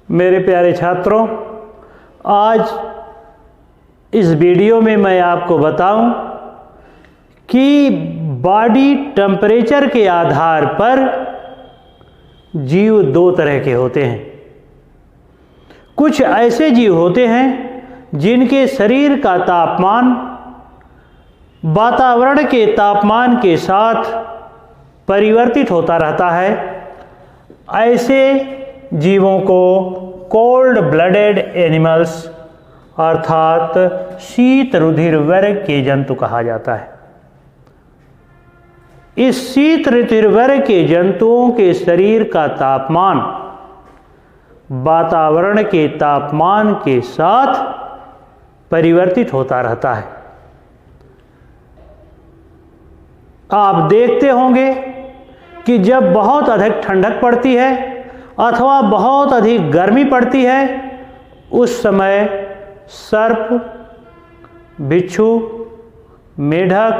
मेरे प्यारे छात्रों, आज इस वीडियो में मैं आपको बताऊं कि बॉडी टेम्परेचर के आधार पर जीव दो तरह के होते हैं। कुछ ऐसे जीव होते हैं जिनके शरीर का तापमान वातावरण के तापमान के साथ परिवर्तित होता रहता है। ऐसे जीवों को कोल्ड ब्लडेड एनिमल्स अर्थात शीत रुधिर वर्ग के जंतु कहा जाता है। इस शीत रुधिर वर्ग के जंतुओं के शरीर का तापमान वातावरण के तापमान के साथ परिवर्तित होता रहता है। आप देखते होंगे कि जब बहुत अधिक ठंडक पड़ती है अथवा बहुत अधिक गर्मी पड़ती है, उस समय सर्प, बिच्छू, मेढक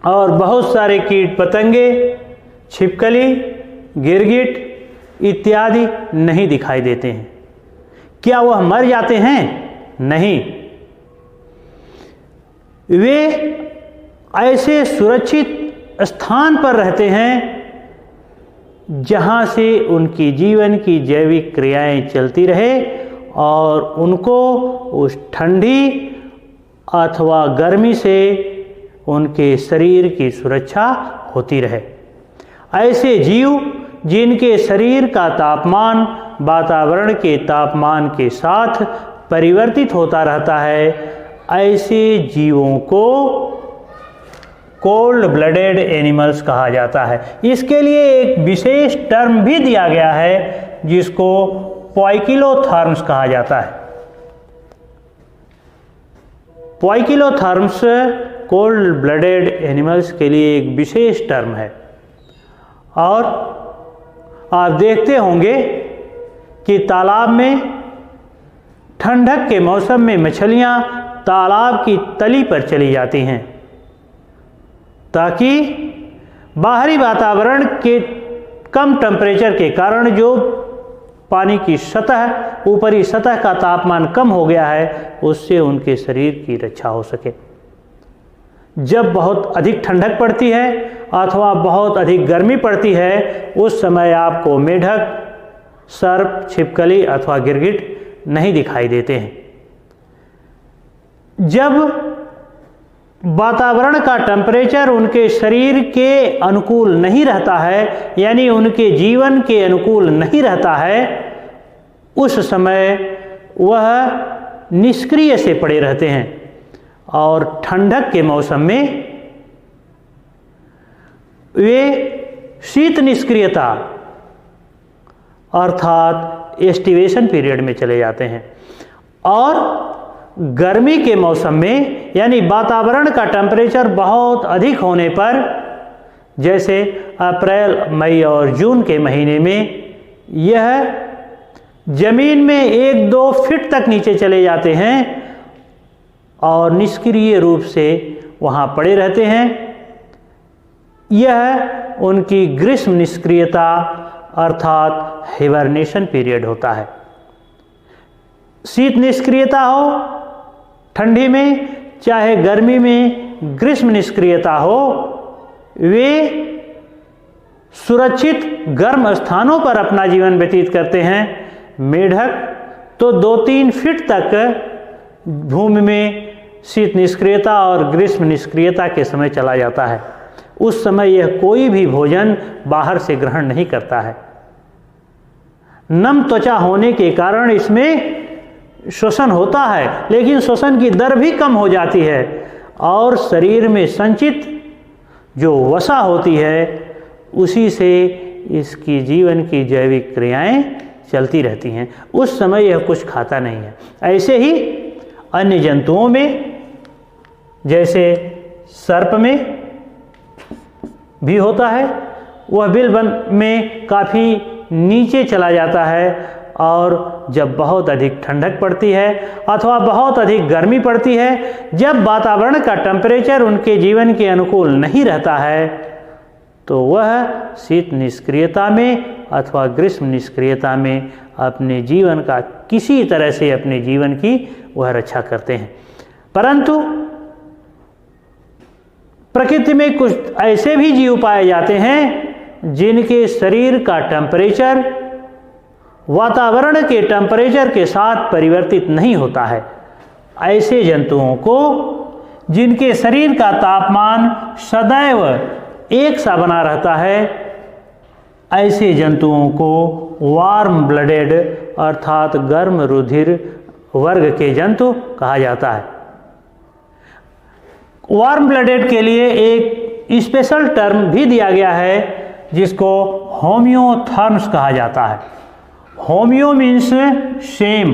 और बहुत सारे कीट पतंगे, छिपकली, गिरगिट इत्यादि नहीं दिखाई देते हैं। क्या वह मर जाते हैं? नहीं, वे ऐसे सुरक्षित स्थान पर रहते हैं जहां से उनकी जीवन की जैविक क्रियाएं चलती रहे और उनको उस ठंडी अथवा गर्मी से उनके शरीर की सुरक्षा होती रहे। ऐसे जीव जिनके शरीर का तापमान वातावरण के तापमान के साथ परिवर्तित होता रहता है, ऐसे जीवों को कोल्ड ब्लडेड एनिमल्स कहा जाता है। इसके लिए एक विशेष टर्म भी दिया गया है जिसको पोइकिलोथर्म्स कहा जाता है। पोइकिलोथर्म्स कोल्ड ब्लडेड एनिमल्स के लिए एक विशेष टर्म है। और आप देखते होंगे कि तालाब में ठंडक के मौसम में मछलियां तालाब की तली पर चली जाती हैं ताकि बाहरी वातावरण के कम टेम्परेचर के कारण जो पानी की सतह, ऊपरी सतह का तापमान कम हो गया है, उससे उनके शरीर की रक्षा हो सके। जब बहुत अधिक ठंडक पड़ती है अथवा बहुत अधिक गर्मी पड़ती है, उस समय आपको मेढक, सर्प, छिपकली अथवा गिरगिट नहीं दिखाई देते हैं। जब वातावरण का टेम्परेचर उनके शरीर के अनुकूल नहीं रहता है, यानी उनके जीवन के अनुकूल नहीं रहता है, उस समय वह निष्क्रिय से पड़े रहते हैं। और ठंडक के मौसम में वे शीत निष्क्रियता अर्थात एस्टिवेशन पीरियड में चले जाते हैं। और गर्मी के मौसम में, यानी वातावरण का टेम्परेचर बहुत अधिक होने पर, जैसे अप्रैल, मई और जून के महीने में, यह जमीन में 1-2 फीट तक नीचे चले जाते हैं और निष्क्रिय रूप से वहां पड़े रहते हैं। यह उनकी ग्रीष्म निष्क्रियता अर्थात हिबरनेशन पीरियड होता है। शीत निष्क्रियता हो ठंडी में, चाहे गर्मी में ग्रीष्म निष्क्रियता हो, वे सुरक्षित गर्म स्थानों पर अपना जीवन व्यतीत करते हैं। मेढक तो 2-3 फीट तक भूमि में शीत निष्क्रियता और ग्रीष्म निष्क्रियता के समय चला जाता है। उस समय यह कोई भी भोजन बाहर से ग्रहण नहीं करता है। नम त्वचा होने के कारण इसमें श्वसन होता है, लेकिन श्वसन की दर भी कम हो जाती है और शरीर में संचित जो वसा होती है, उसी से इसकी जीवन की जैविक क्रियाएं चलती रहती हैं। उस समय यह कुछ खाता नहीं है। ऐसे ही अन्य जंतुओं में, जैसे सर्प में भी होता है, वह बिल में काफ़ी नीचे चला जाता है और जब बहुत अधिक ठंडक पड़ती है अथवा बहुत अधिक गर्मी पड़ती है, जब वातावरण का टेम्परेचर उनके जीवन के अनुकूल नहीं रहता है, तो वह शीत निष्क्रियता में अथवा ग्रीष्म निष्क्रियता में अपने जीवन का किसी तरह से अपने जीवन की वह रक्षा करते हैं। परंतु प्रकृति में कुछ ऐसे भी जीव पाए जाते हैं जिनके शरीर का टेम्परेचर वातावरण के टेम्परेचर के साथ परिवर्तित नहीं होता है। ऐसे जंतुओं को जिनके शरीर का तापमान सदैव एक सा बना रहता है, ऐसे जंतुओं को वार्म ब्लडेड अर्थात गर्म रुधिर वर्ग के जंतु कहा जाता है। वार्म ब्लडेड के लिए एक स्पेशल टर्म भी दिया गया है जिसको होम्योथर्म्स कहा जाता है। होम्यो मीन्स सेम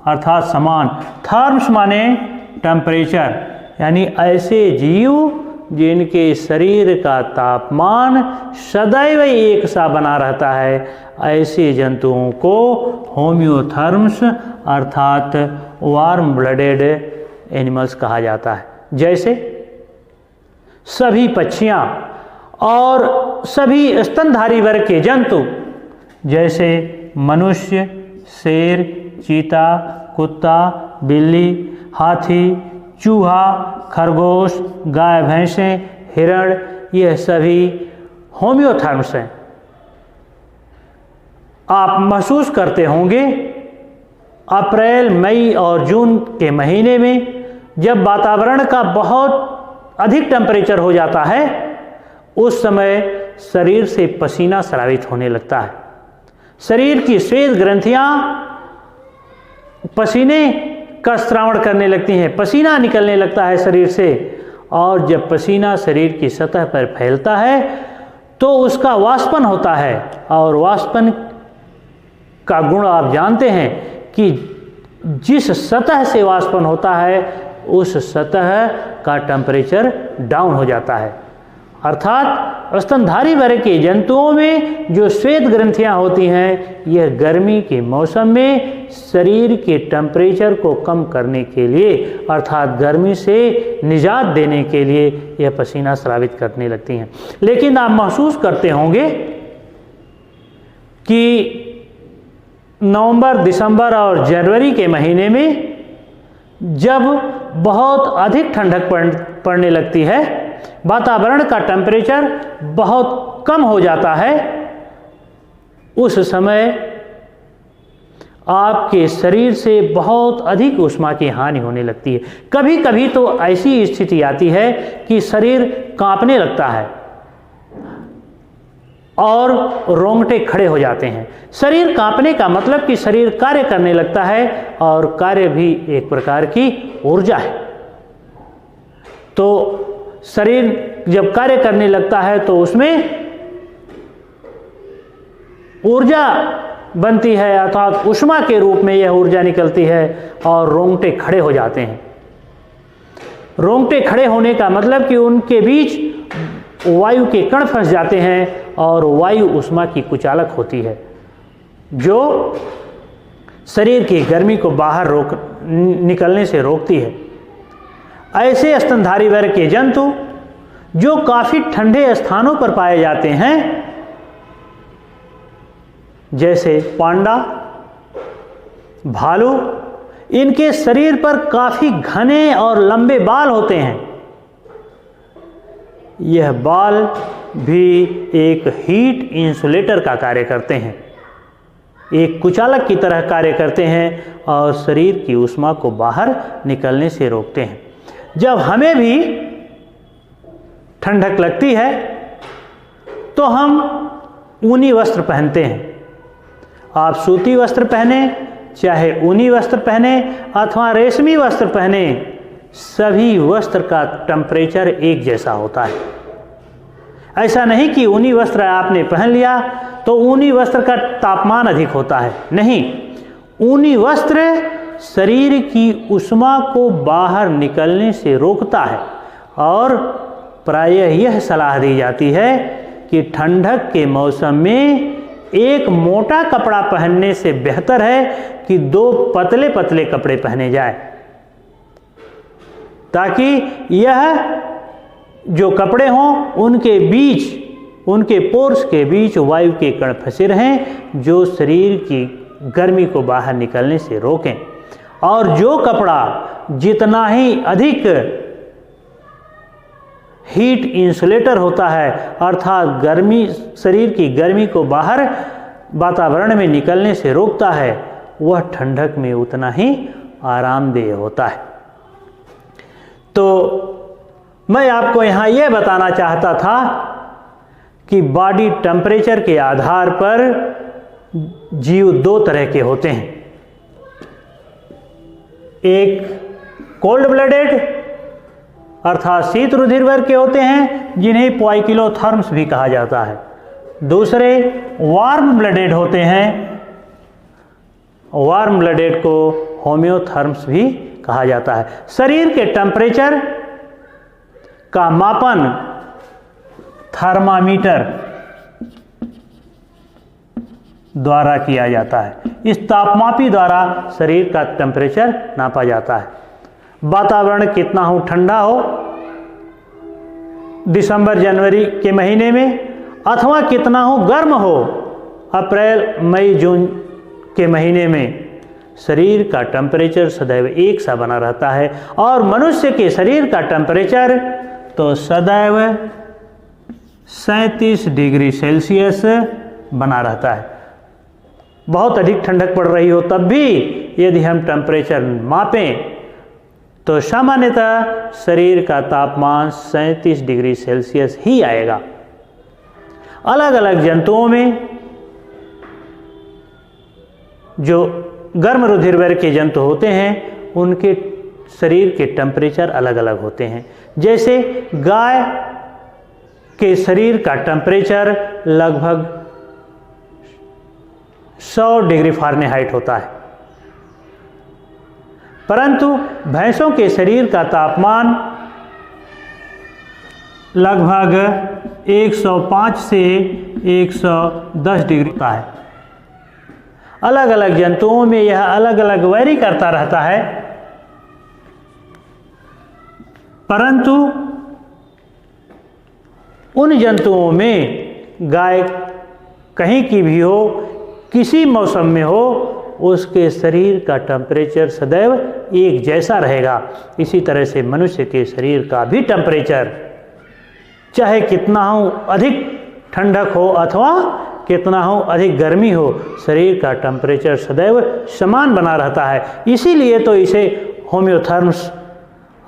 अर्थात समान, थर्म्स माने टेम्परेचर, यानी ऐसे जीव जिनके शरीर का तापमान सदैव एक सा बना रहता है, ऐसे जंतुओं को होम्योथर्म्स अर्थात वार्म ब्लडेड एनिमल्स कहा जाता है। जैसे सभी पक्षियाँ और सभी स्तनधारी वर्ग के जंतु जैसे मनुष्य, शेर, चीता, कुत्ता, बिल्ली, हाथी, चूहा, खरगोश, गाय, भैंसें, हिरण, यह सभी होम्योथर्म्स हैं। आप महसूस करते होंगे अप्रैल, मई और जून के महीने में जब वातावरण का बहुत अधिक टेम्परेचर हो जाता है, उस समय शरीर से पसीना स्रावित होने लगता है। शरीर की श्वेत ग्रंथियां पसीने का स्रावण करने लगती हैं, पसीना निकलने लगता है शरीर से, और जब पसीना शरीर की सतह पर फैलता है तो उसका वाष्पन होता है, और वाष्पन का गुण आप जानते हैं कि जिस सतह से वाष्पन होता है उस सतह का टेम्परेचर डाउन हो जाता है। अर्थात स्तनधारी वर्ग के जंतुओं में जो श्वेत ग्रंथियां होती हैं, यह गर्मी के मौसम में शरीर के टेम्परेचर को कम करने के लिए अर्थात गर्मी से निजात देने के लिए यह पसीना स्रावित करने लगती हैं। लेकिन आप महसूस करते होंगे कि नवंबर, दिसंबर और जनवरी के महीने में जब बहुत अधिक ठंडक पड़ने लगती है, वातावरण का टेम्परेचर बहुत कम हो जाता है, उस समय आपके शरीर से बहुत अधिक ऊष्मा की हानि होने लगती है। कभी कभी तो ऐसी स्थिति आती है कि शरीर कांपने लगता है और रोंगटे खड़े हो जाते हैं। शरीर कांपने का मतलब कि शरीर कार्य करने लगता है, और कार्य भी एक प्रकार की ऊर्जा है। तो शरीर जब कार्य करने लगता है तो उसमें ऊर्जा बनती है, अर्थात ऊष्मा के रूप में यह ऊर्जा निकलती है और रोंगटे खड़े हो जाते हैं। रोंगटे खड़े होने का मतलब कि उनके बीच वायु के कण फंस जाते हैं और वायु ऊष्मा की कुचालक होती है, जो शरीर की गर्मी को बाहर निकलने से रोकती है। ऐसे स्तनधारी वर्ग के जंतु जो काफी ठंडे स्थानों पर पाए जाते हैं, जैसे पांडा, भालू, इनके शरीर पर काफी घने और लंबे बाल होते हैं। यह बाल भी एक हीट इंसुलेटर का कार्य करते हैं, एक कुचालक की तरह कार्य करते हैं और शरीर की ऊष्मा को बाहर निकलने से रोकते हैं। जब हमें भी ठंडक लगती है तो हम ऊनी वस्त्र पहनते हैं। आप सूती वस्त्र पहने, चाहे ऊनी वस्त्र पहने अथवा रेशमी वस्त्र पहने, सभी वस्त्र का टेम्परेचर एक जैसा होता है। ऐसा नहीं कि ऊनी वस्त्र आपने पहन लिया तो ऊनी वस्त्र का तापमान अधिक होता है, नहीं। ऊनी वस्त्र शरीर की ऊष्मा को बाहर निकलने से रोकता है, और प्रायः यह सलाह दी जाती है कि ठंडक के मौसम में एक मोटा कपड़ा पहनने से बेहतर है कि दो पतले पतले कपड़े पहने जाए, ताकि यह जो कपड़े हों उनके बीच उनके पोर्स के बीच वायु के कण फंसे रहें जो शरीर की गर्मी को बाहर निकलने से रोकें। और जो कपड़ा जितना ही अधिक हीट इंसुलेटर होता है, अर्थात गर्मी, शरीर की गर्मी को बाहर वातावरण में निकलने से रोकता है, वह ठंडक में उतना ही आरामदेह होता है। तो मैं आपको यहाँ यह बताना चाहता था कि बॉडी टेम्परेचर के आधार पर जीव दो तरह के होते हैं। एक कोल्ड ब्लडेड अर्थात शीत रुधिर वर्ग के होते हैं, जिन्हें पोइकिलोथर्म्स भी कहा जाता है। दूसरे वार्म ब्लडेड होते हैं, वार्म ब्लडेड को होम्योथर्म्स भी कहा जाता है। शरीर के टेम्परेचर का मापन थर्मामीटर द्वारा किया जाता है। इस तापमापी द्वारा शरीर का टेम्परेचर नापा जाता है। वातावरण कितना हो ठंडा हो दिसंबर जनवरी के महीने में, अथवा कितना हो गर्म हो अप्रैल मई जून के महीने में, शरीर का टेम्परेचर सदैव एक सा बना रहता है। और मनुष्य के शरीर का टेम्परेचर तो सदैव 37 डिग्री सेल्सियस बना रहता है। बहुत अधिक ठंडक पड़ रही हो तब भी यदि हम टेम्परेचर मापें तो सामान्यतः शरीर का तापमान 37 डिग्री सेल्सियस ही आएगा। अलग अलग जंतुओं में जो गर्म रुधिर वर्ग के जंतु होते हैं, उनके शरीर के टेम्परेचर अलग अलग होते हैं। जैसे गाय के शरीर का टेम्परेचर लगभग 100 डिग्री फ़ारेनहाइट होता है, परंतु भैंसों के शरीर का तापमान लगभग 105 से 110 डिग्री होता है। अलग अलग जंतुओं में यह अलग अलग वैरी करता रहता है, परंतु उन जंतुओं में गाय कहीं की भी हो, किसी मौसम में हो, उसके शरीर का टेम्परेचर सदैव एक जैसा रहेगा। इसी तरह से मनुष्य के शरीर का भी टेम्परेचर चाहे कितना हो अधिक ठंडक हो अथवा कितना हो अधिक गर्मी हो, शरीर का टेम्परेचर सदैव समान बना रहता है। इसीलिए तो इसे होम्योथर्म्स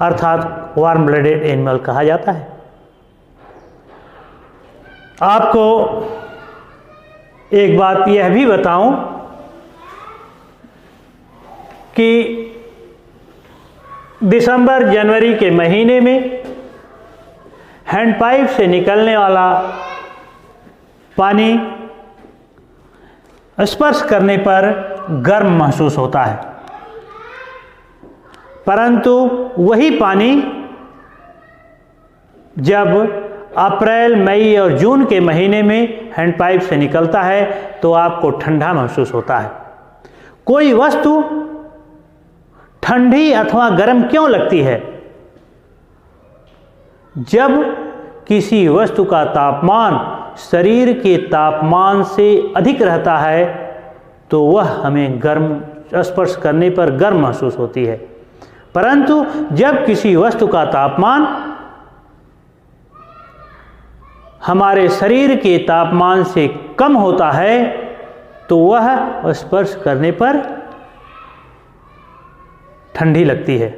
अर्थात वार्म ब्लडेड एनिमल कहा जाता है। आपको एक बात यह भी बताऊं कि दिसंबर जनवरी के महीने में हैंडपाइप से निकलने वाला पानी स्पर्श करने पर गर्म महसूस होता है, परंतु वही पानी जब अप्रैल मई और जून के महीने में हैंडपाइप से निकलता है तो आपको ठंडा महसूस होता है। कोई वस्तु ठंडी अथवा गर्म क्यों लगती है? जब किसी वस्तु का तापमान शरीर के तापमान से अधिक रहता है तो वह हमें गर्म स्पर्श करने पर गर्म महसूस होती है, परंतु जब किसी वस्तु का तापमान हमारे शरीर के तापमान से कम होता है तो वह स्पर्श करने पर ठंडी लगती है।